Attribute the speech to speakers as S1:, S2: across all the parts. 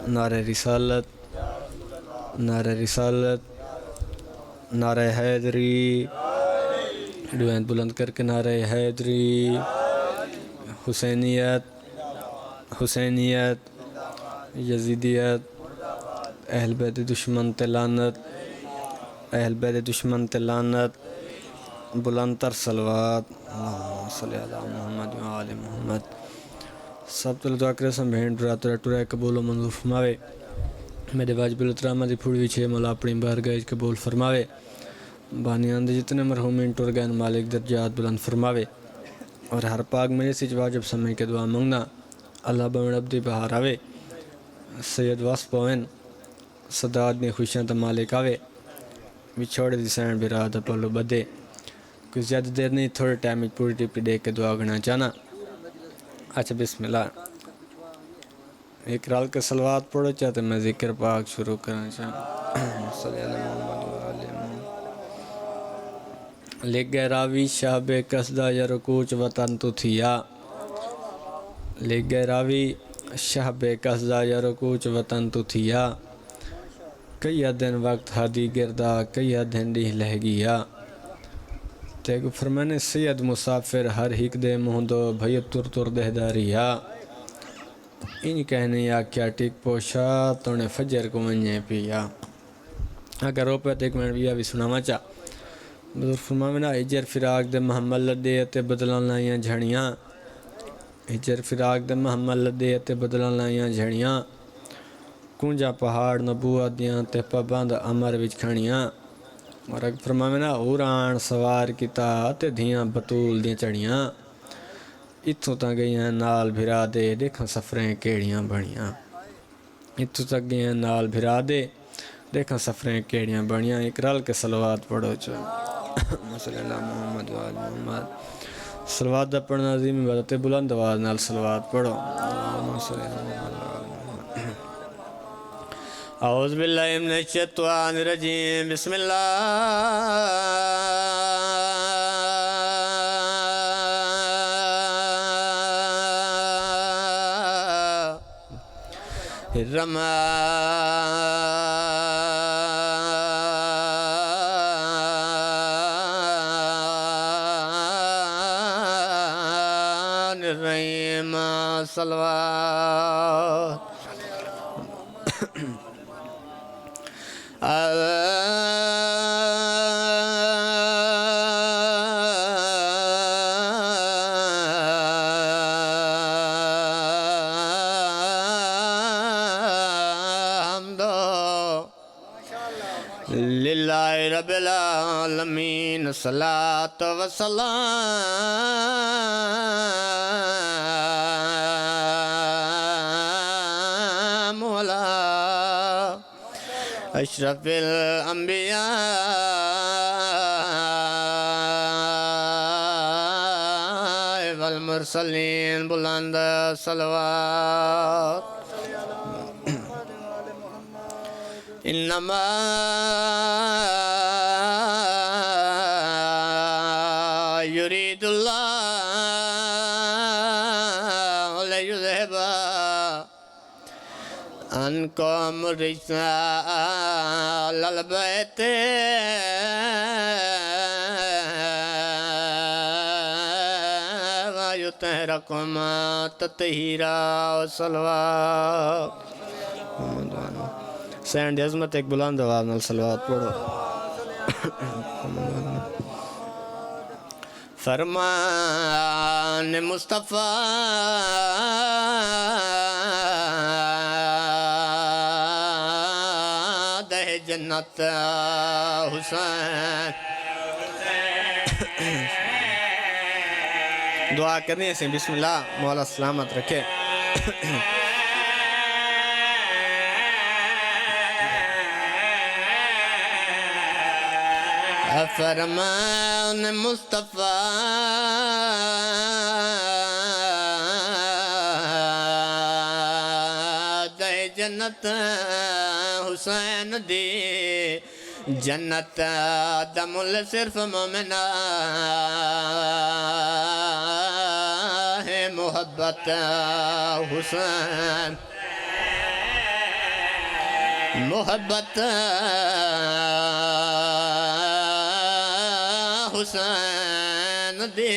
S1: नारे रिसालत, नारे रिसालत, नारे हैदरी, दुआएं बुलंद करके नारे हैदरी, हुसैनियत, हुसैनियत, यजीदियत, अहल बैत दुश्मन ते लानत, अहल बैत दुश्मन ते लानत, बुलंद तर सलवात, अल्लाहुम्मा सल्ली अला मुहम्मद व आले मुहम्मद। सब तो दुआ करे सम भेंट बरातर टुरा कबूल मंजूर फरमावे। मेरे वाजिबुल इतराम दी फुड़ी विच मौला अपनी बारगाह कबूल फरमावे। बानियां दे जितने मरहूमिन टुर गए मालिक दर्जात बुलंद फरमावे। और हर पाक मेरे सिच वाजिब समय के दुआ मंगना अल्लाह बवन अब्दी बहार आवे। सैयद वास पवन सदात में खुशियां तो मालिक आवे। बिछोड़े दी सैन बिराद पलो बदे। कुछ ज़्यादा देर नहीं, थोड़े टाइम में पूरी टिप्पी देख के दुआ गना चाहना। अच्छा बिस्मिल्लाह। एक राल के सलवात पढ़ो चाहते मैं जिक्र पाक शुरू करना चाहूँ। ले गए रावी शाह बेकसदा या रुकूच वतन तो थिया। ले गए रावी शाह बेकसदा या रुकूच वतन तो थिया। कई दिन वक्त हादी गिरदा कई दिन डी लह गया। तेगु फरमाने सैयद मुसाफिर हर हिक दे मुँह दो भय तुर तुर देहदारिया। इन कहने या क्या टिक पोशा तोने फजर को वन्ये पिया। अगर रोपे तो एक मिनट भी सुनावा चा। बुजुर्ग फरमावे ना हिजर फिराक दे मोहम्मद लदे ते बदलन लाइयां झड़ियाँ। हिजर फिराक दे मोहम्मद लदे ते बदलन लाइयां झड़ियाँ। कुंजा पहाड़ नबूअत दियां ते पाबंद अमर विच खड़ियाँ। और अगर फरमावे ना उड़ान सवार किता ते धियां बतूल दियां चढ़ियाँ। इत्थों तक गईयां नाल भिरा दे देखा सफरें केड़ियां बनियां। इत्थों तक गईयां नाल भिरा दे देखा सफरें केड़ियां बनियां। एक रल के सलवात पढ़ो चो। मोहम्मद वाल मोहम्मद सलवात दा पढ़ना अज़ीम इबादत है। बुलंद आवाज़ नाल सलवात पढ़ो। औज़ु बिल्लाहि मिनश शैतानिर रजीम बिस्मिल्लाहिर रहमानिर रहीम सलवात। लिल्लाहि रब्बिल आलमीन सलात व सलाम अला अशरफिल अंबिया वल मुरसलीन। बुलंद सलवात। इन्नमा युरीदुल्लाहु लियुज़हिबा अन्कुम रिजअल बैति व युतहिरकुम तत्हीरा सलवात। सैंड अज़मत एक बुलंद आवाज़ नाल सलवात पढ़ो। फरमान मुस्तफ़ा दह जन्नत हुसैन। दुआ करनी है बिस्मिल्लाह मौला सलामत रखे। फरमान मुस्तफ़ा दे जन्नत हुसैन दी जन्नत दमुल सिर्फ मोमिना है मोहब्बत हुसैन। मोहब्बत हुसैन दे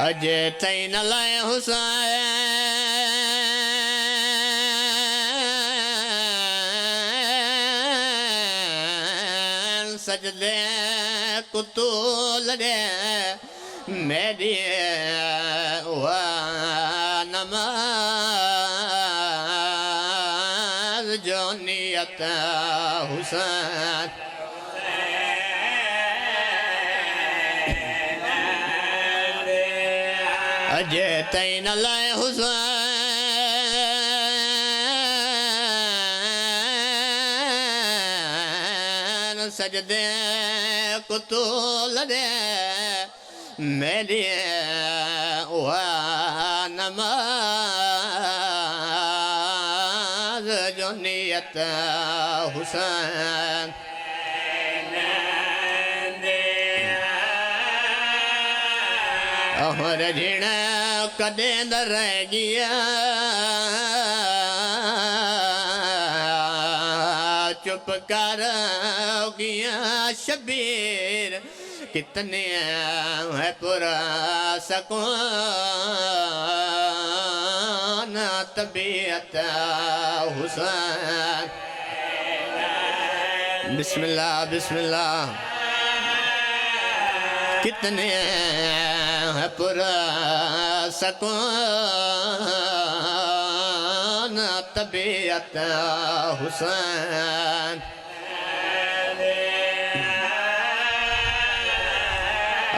S1: अजे तैन लाए हुसैन सजदे कुतूल दे मेरी नमाज जो नियत हुसैन अजे तैन लाए हुसैन सजदे कुतूल दे मेरी नमाज जो नियत हुसैन और जिण कदे न रह गया चुप कर गया शबीर कितने है पुरा सकून तबीयत हुसैन बिस्मिल्लाह बिस्मिल्लाह कितने है पुरा सकून तबीयत हुसैन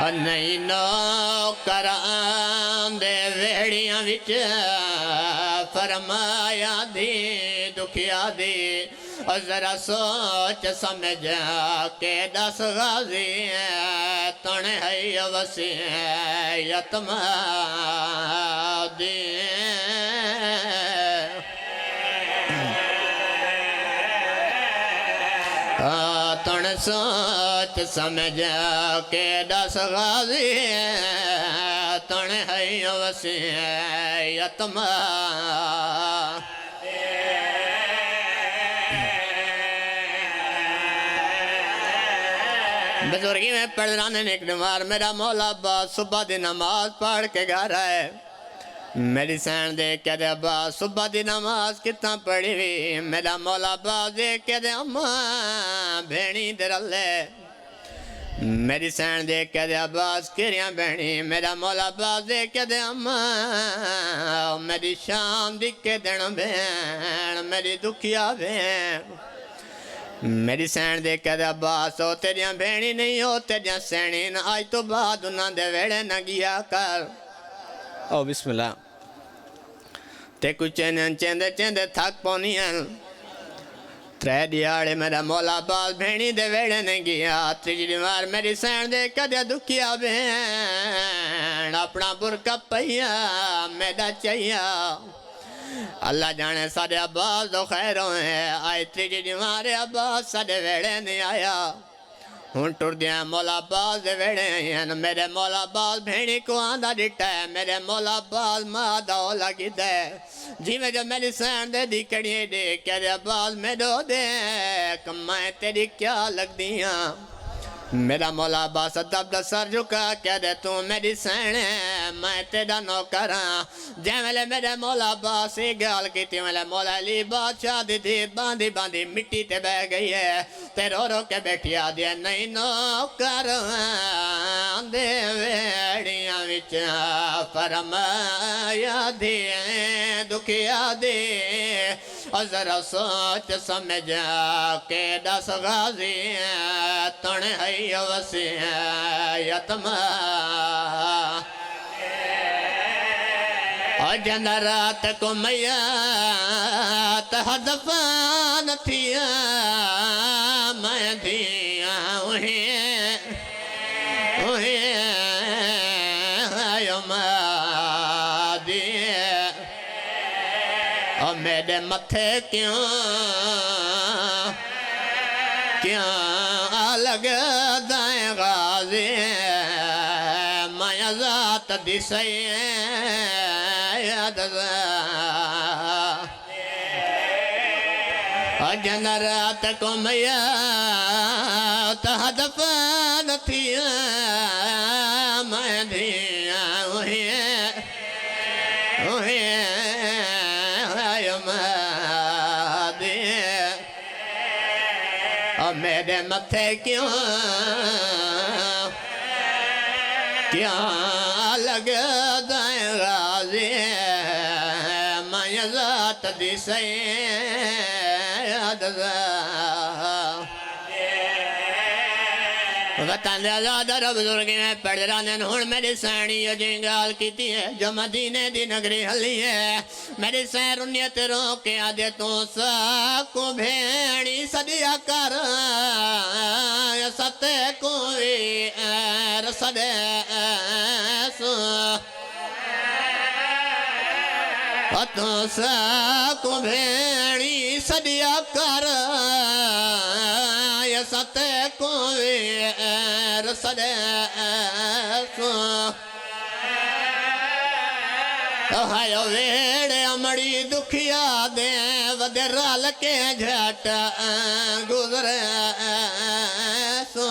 S1: नहीं नौकरां दे वेड़ियां विच फरमाया दी दुखिया दी जरा सोच समझ के दस गाजी तण है वसी यतमा दी तण सोच समझ के दस गाजी तण है वसी यतमा बुजुर्गी में पढ़ने एक नमार मेरा मौला अब्बास सुबह दी नमाज पढ़ के घर आए मेरी सैन देख के दे अब्बास सुबह दी नमाज कितना पढ़ी हुई मेरा मौला अब्बास देख के दे अम्मा भेणी दरले मेरी सैन देख के दे अब्बास किरियां भेणी मेरा मौला अब्बास देख के दे अम्मा मेरी शाम दिख के दिन भेण मेरी दुखिया भेण मेरी सैन दे के अब्बास हो तेरिया भेणी नहीं हो तेरिया सैनी न आज तो बाद उन्होंने दे वेड़े न गया कर ओ बिस्मिल्लाह ते कुछ चेंदे चेंदे थक पौनी त्रै दिहाड़े मेरा मौला अब्बास भेणी दे वेड़े न गया तीजी बार मेरी सैन दे कदे दुखिया भेण अपना बुरका पैया मेरा चाहिया अल्लाह जाने सारे अब्बास तो खैर है आए त्रीजी मारे अब्बास सारे वेड़े नहीं आया हूँ टुरदिया मौला अब्बास दे वेड़े हैं मेरे मौला अब्बास भेड़ी को आंदा डिटा है मेरे मौला अब्बास माँ दो लगी दे जिमें जो मेरी सैन दे दी कड़ी दे कह दे अब्बास मैं दो दे कमाए तेरी क्या लग दिया मेरा मौला अब्बास दब सर झुका कह दे तू मेरी सैन है मैं तेरा नौकर हाँ जै वेले मेरे मौला अब्बास ये गल की मेरे मौला अली बादशाह दी थी बांधी बांधी मिट्टी ते बह गई है ते रो रो के बैठिया दे नहीं नौकर दे वेड़ियां विच फरमाया दे दुखिया दे जरा सोच समझ के दस गाजी तण है वसी यतमा जन रात को मैया तहदफान थिया मैं थिया मेरे मथे क्यों क्यों लग दाएं गाजी मैं
S2: ज़ात दी सैयद जन रात को मैया तहदफ न थी मैं धिया मेरे मथे क्यों क्या लग राजी मैं ज़ात दी सैयद वतन आज़ाद बुजुर्ग ने पढ़ रहे हूँ मेरी सैनी जी गाल की है जो मदीने दी नगरी हली है मेरी सैर उन्नीत रोके आदे तू साकू भेणी सदिया कर सते कोई सदे सो तू साकू भेणी सदिया कर सते कोई सदे सो हायो वेड़े अमड़ी दुखिया दे वदे रल के झट गुजरे सो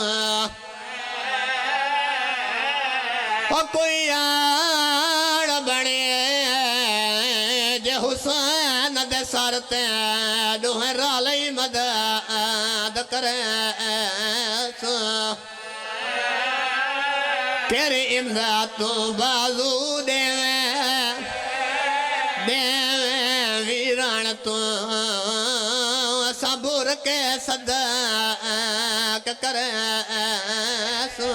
S2: कोई आड़ बने जे हुसैन दे सर ते दुहे रल मदद करे सो तेरी इमदाद तू बाजू देवे वीरान तू सबूर के सदा करे सो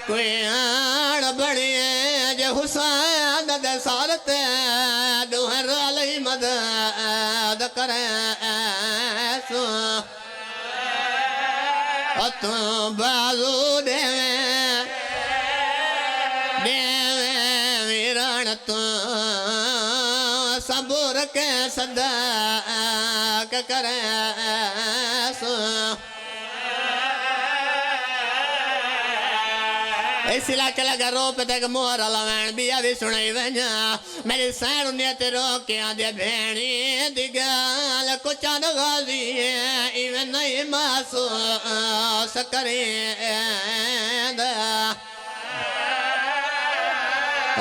S2: कोई आड़ बनिए जे हुसैन दे सार ते दुहे रल मदद करे सो तू बाजू देवे वीरान तू सबूर के सदा करे सो इस इलाके लगा रो पे तक मोहर लवैन बिया भी सुनाई वञा मेरी सैन उन्हें ते रोके आदे भेणी दी गाल को चंद गाजी इवे नहीं मासो सकरे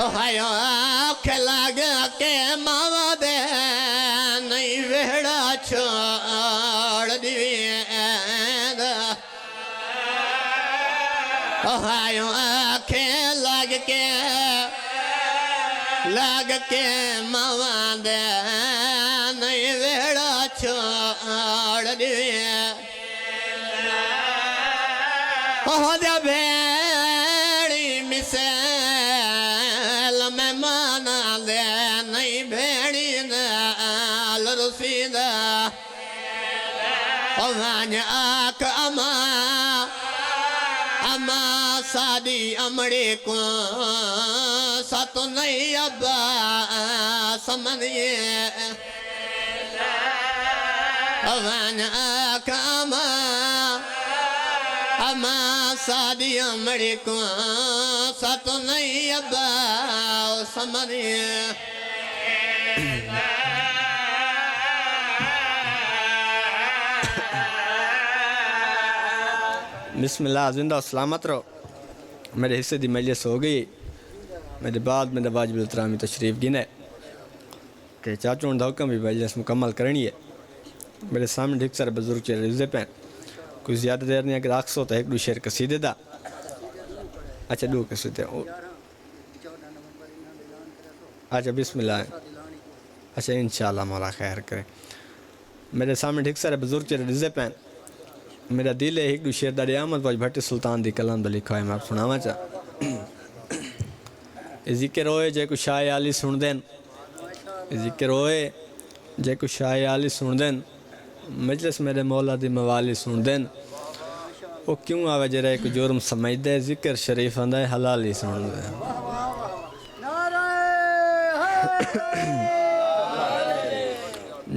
S2: हायो आँख लगा के मावा दे नहीं वेड़ा छोड़ दिए हायो आँखे लग के मावा दे नहीं वेड़ा छोड़ दिए दे भेड़ी मिसल में माना दे नहीं भेड़ी नाल रुसीदा आँख अमा अमा सादी अमड़े को सतो नहीं अब्बा समझिए अवन कामा अमा सादी अमड़े को सतो नहीं अब्बा समझिए
S1: बिस्मिल्लाह जिंदा सलामत रहो मेरे हिस्से की मजलिस हो गई मेरे बाद मेरा वाजिब एहतरामी तशरीफ़ गिने कि चाचू का हुक्म भी मजलिस मुकम्मल करनी है मेरे सामने ढेर सारे बुजुर्ग चले रिजे पे कुछ ज़्यादा देर नहीं अगर आखसो तो एक दो शेर कसीदे दा अच्छा दो कसीदे अच्छा बिस्मिल्लाह अच्छा इंशाअल्लाह मौला खैर करे मेरे सामने ढेर सारे बुजुर्ग चले रिजे पे मेरा दिल है एक दो शेर दाड़ी अहमद बाज भट्ट सुल्तान दी कलाम दा लिखा है मैं सुनावा चा जिक्र होए जे कुछ शाह आली सुन देन जिक्र होए जे कुछ शाह आली सुन देन मजलिस मेरे मौला दी मवाली सुन देन वो क्यों आवे जरा एक जुर्म समझदे जिक्र शरीफ आंदा है हलाली सुन दे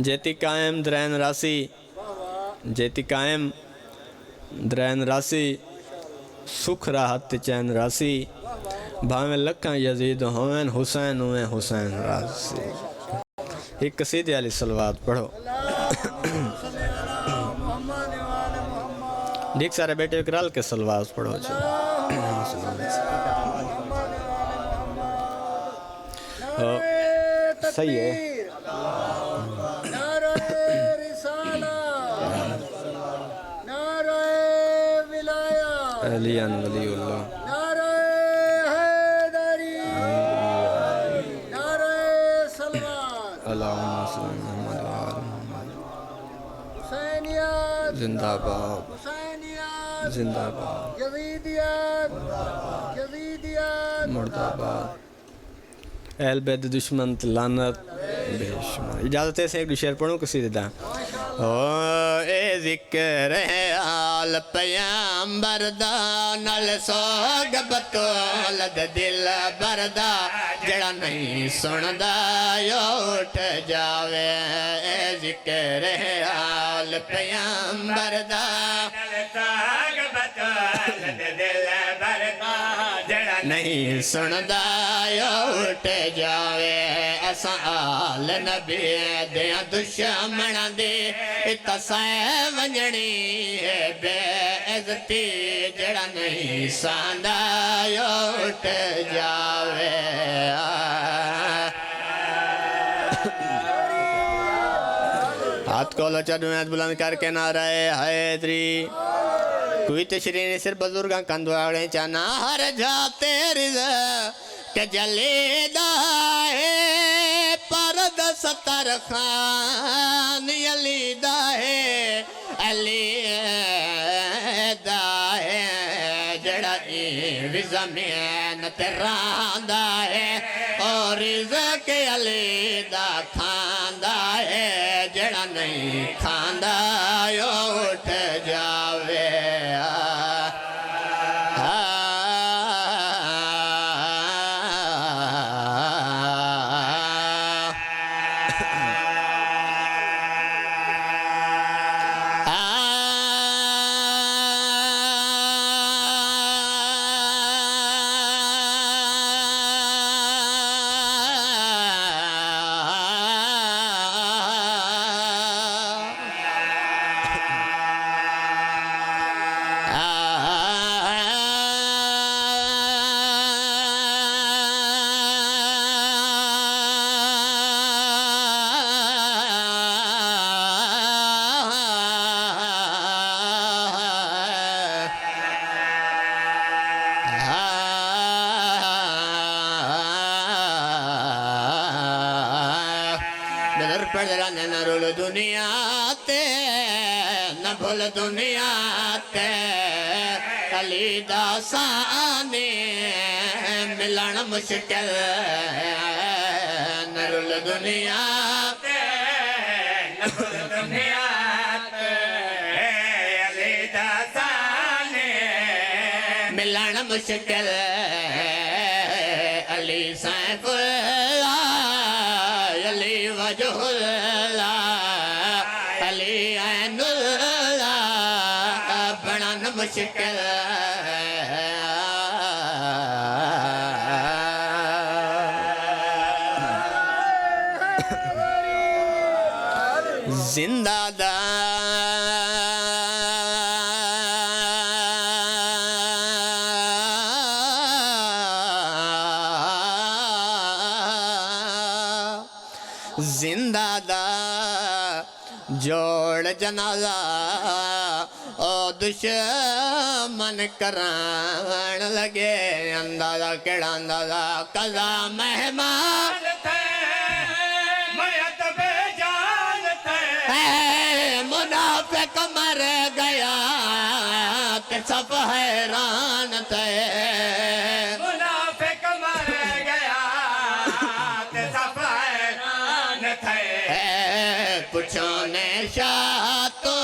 S1: जेती कायम दरैन रासी जेती कायम दरैन रासी सुख राहत ते चैन रासी भावें लखां यजीद होवें हुसैन हुए हुसैन रासी। एक कसीदे वाली सलवात पढ़ो। देख सारे बेटे विकराल के सलवात पढ़ो जी। सही है। अलियान वलीउल्लाह जिंदाबाद जिंदाबाद मुर्दाबाद। अहल बैत दुश्मन लानत बेशुमार। इजाज़त है से एक शेर पढ़ूं किसी दा। ओ ए जिक्र है आल पैगंबर दा नल सोग बतौल दिल बरदा जड़ा नहीं सुनदा यो उठ जावे। ए जिक्र है आल पैगंबर दा नल सोग बतौल दिल बरदा जड़ा नहीं सुनदा यो उठ जावे। असां आल नबी दे दुश्मन दे तसां वंजणी है बेइज्जती जड़ा नहीं सांदा यो उठ जावे। हाथ को लचर में बुलंद करके नाराए हैदरी कोई तशरी ने सिर बुजुर्ग कंदवाड़े चाना हर जाते रिज के जलेदा है परद सतर खान अली दा है जड़ा भी ज़मीन ते रांदा है और रिज़्क़ अली दा खांदा है जड़ा नहीं खांदा यो उठ जावे। दुनिया ते न भूल दुनिया ते अली दासाने मिलन मुश्किल न रुल दुनिया ते न भूल दुनिया ते अली दासाने मिलन मुश्किल अली सैफुल्लाह अली वजहुल्लाह अली ऐनुल्लाह बनन मुश्किल जिंदा जिंदा दा जोड़ जनाजा ओ दुश्मन करान लगे अंदाजा केड़ा अंदाजा कजा मेहमान थे मयत बेजान थे मुनाफिक मर गया ते सब हैरान थे मुनाफिक मर गया ते सब हैरान थे पूछो ने शाह तो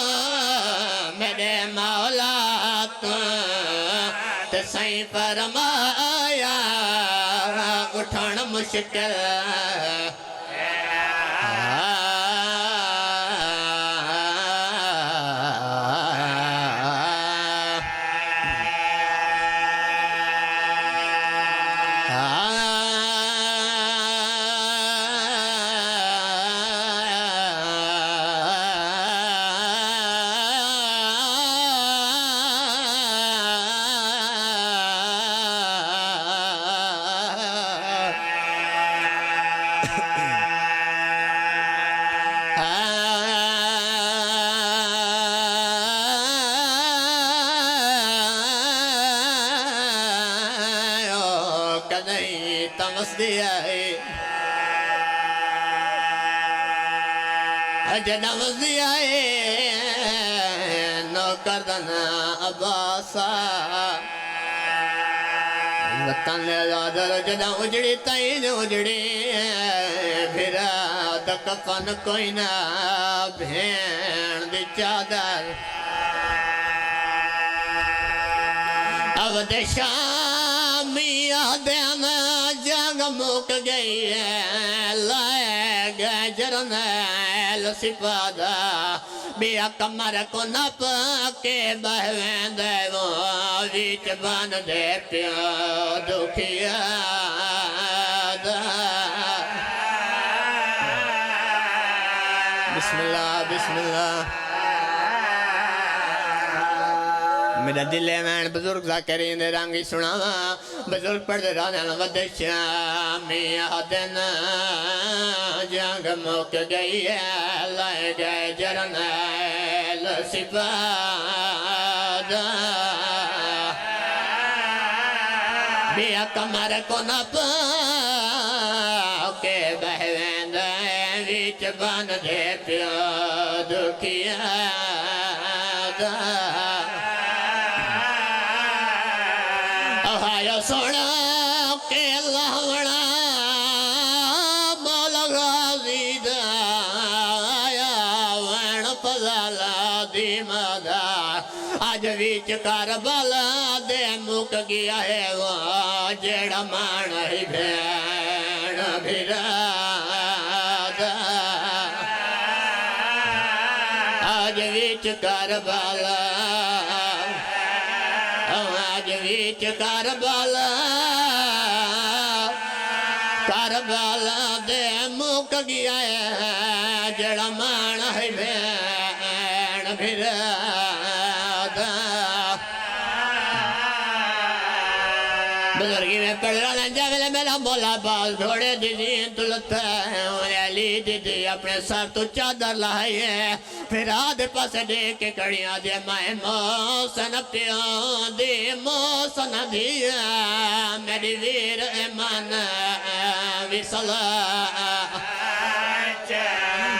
S1: मेरे मौला तो ते सही फरमाया उठन मुश्किल
S2: तमसदी है जदा मसदी है नौकर दना अब्बासा वतन आदर जदा उजड़ी तई उजड़ी फिर तो कफन कोई ना भेण दी चादर अब दे शामी आदन जंग मुक गई है लाए गए जरनैल सिपादा बिया कमर को नप के बहवें देवो बीच बन दे प्यो दुखिया बिस्मिल्लाह बिस्मिल्लाह मेरा दिल है मैं बुजुर्ग ज़ाकिरीन दे रंग सुनावा बुजुर्ग पढ़ते रहने वदे शामी दिन जंग मुक गई है लाए गए जरनैल सिपादा बिया कमर को नप के बहवें बीच बन दे प्यो दुखिया सोना के लावड़ा मौला गाजी दाया वण पजाला दी मदा आज बीच करबला दे मुक गया है वो जेड़ा मान ही भेण भिरादा आज बीच करबला आज बीच करबला करबला दे मुक गया है जड़ा मान है भेण भिरादा बुजुर्गी में पढ़ रहा जगले मेरा बोला बाल थोड़े दीदी तुलता है अली दीदी अपने सर तो चादर लाई है फिर आधे पास दे के कड़िया दे मैं मौसन प्यो दे मौसन दिया मेरी वीर मन विसला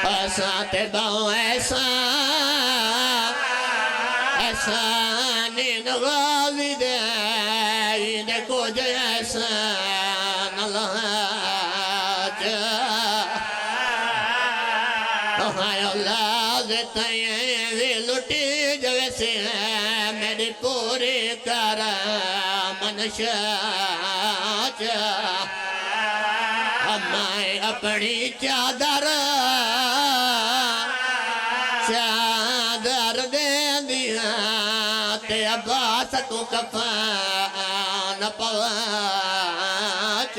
S2: ऐसा ते बाओ ऐसा ऐसा नींद गाली दे को जैसा नलाज औलाद तय लुटी जैसे मेरी पूरी कर मनशा मैं अपनी चादर चादर दे दिया ते अब्बास को कफन पवाच